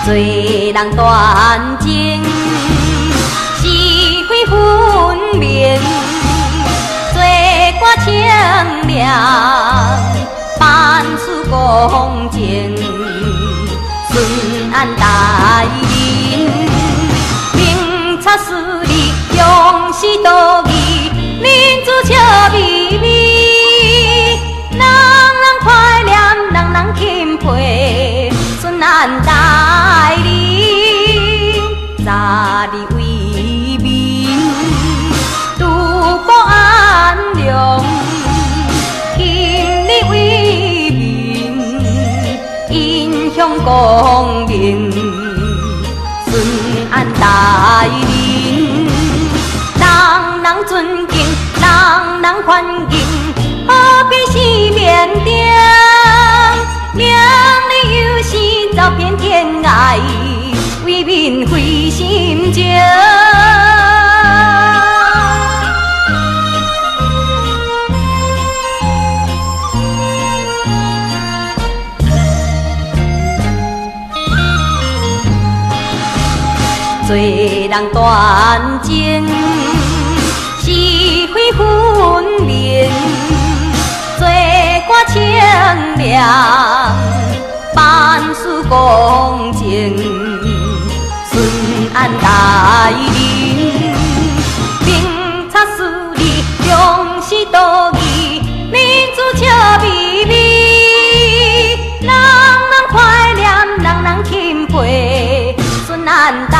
做人断情，是非分明，做歌清凉，办事公正，顺安大人，明察事理，用事道义，民主笑眯眯，人人快乐，人人钦佩，顺安大人，早日为民，度过安良，今日为民，影响公明，顺安大人，人人尊敬，人人欢迎，何必是面顶？名利有时走遍天涯，为民费心情。做人断情，是非分明，做歌清凉，办事公正，顺安大人，明察事理，用事道义，民主笑眯眯，人人快乐，人人钦佩，顺安大